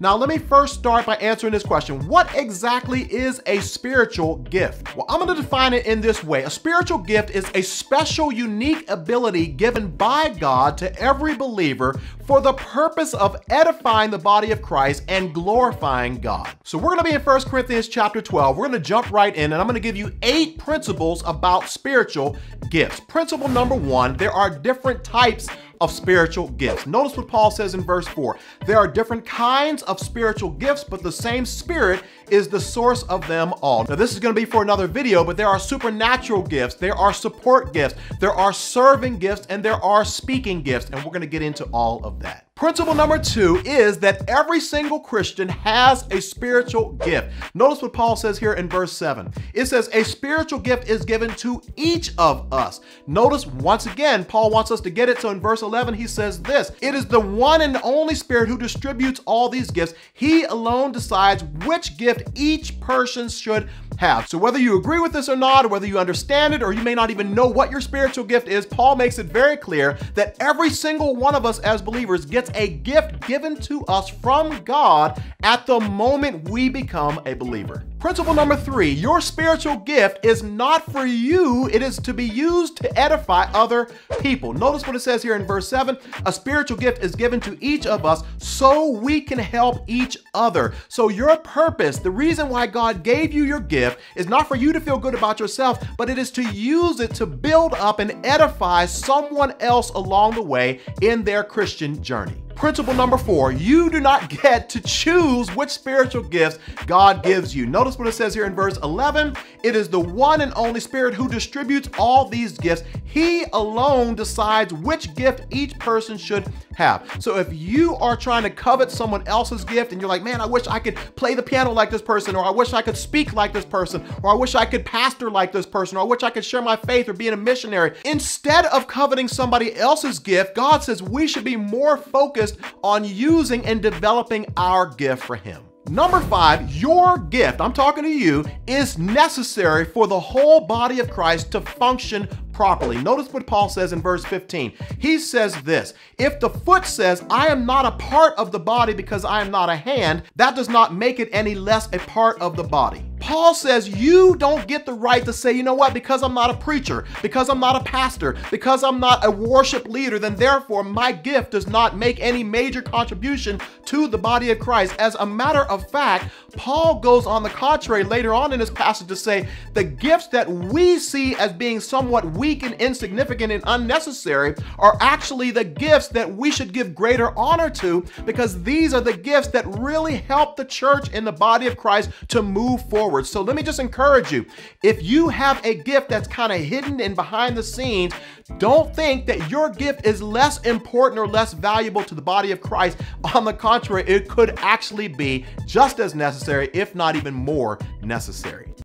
Now, let me first start by answering this question. What exactly is a spiritual gift? Well, I'm going to define it in this way. A spiritual gift is a special, unique ability given by God to every believer for the purpose of edifying the body of Christ and glorifying God. So we're going to be in 1 Corinthians chapter 12. We're going to jump right in, and I'm going to give you 8 principles about spiritual gifts. Principle number 1, there are different types of spiritual gifts. Notice what Paul says in verse 4. There are different kinds of spiritual gifts, but the same Spirit is the source of them all. Now, this is going to be for another video, but there are supernatural gifts, there are support gifts, there are serving gifts, and there are speaking gifts, and we're going to get into all of that. Principle number 2 is that every single Christian has a spiritual gift. Notice what Paul says here in verse 7. It says a spiritual gift is given to each of us. Notice once again, Paul wants us to get it. So in verse 11, he says this: it is the one and only Spirit who distributes all these gifts. He alone decides which gift each person should have. So whether you agree with this or not, or whether you understand it, or you may not even know what your spiritual gift is, Paul makes it very clear that every single one of us as believers gets a gift given to us from God at the moment we become a believer. Principle number 3, your spiritual gift is not for you, it is to be used to edify other people. Notice what it says here in verse 7, a spiritual gift is given to each of us so we can help each other. So your purpose, the reason why God gave you your gift, is not for you to feel good about yourself, but it is to use it to build up and edify someone else along the way in their Christian journey. Principle number 4, you do not get to choose which spiritual gifts God gives you. Notice what it says here in verse 11. It is the one and only Spirit who distributes all these gifts. He alone decides which gift each person should have. So if you are trying to covet someone else's gift and you're like, man, I wish I could play the piano like this person, or I wish I could speak like this person, or I wish I could pastor like this person, or I wish I could share my faith or be a missionary. Instead of coveting somebody else's gift, God says we should be more focused on using and developing our gift for Him. Number 5, your gift, I'm talking to you, is necessary for the whole body of Christ to function properly. Notice what Paul says in verse 15. He says this: if the foot says, I am not a part of the body because I am not a hand, that does not make it any less a part of the body. Paul says you don't get the right to say, you know what, because I'm not a preacher, because I'm not a pastor, because I'm not a worship leader, then therefore my gift does not make any major contribution to the body of Christ. As a matter of fact, Paul goes on the contrary later on in this passage to say the gifts that we see as being somewhat weak and insignificant and unnecessary are actually the gifts that we should give greater honor to, because these are the gifts that really help the church and the body of Christ to move forward. So let me just encourage you, if you have a gift that's kind of hidden and behind the scenes, don't think that your gift is less important or less valuable to the body of Christ. On the contrary, it could actually be just as necessary, if not even more necessary.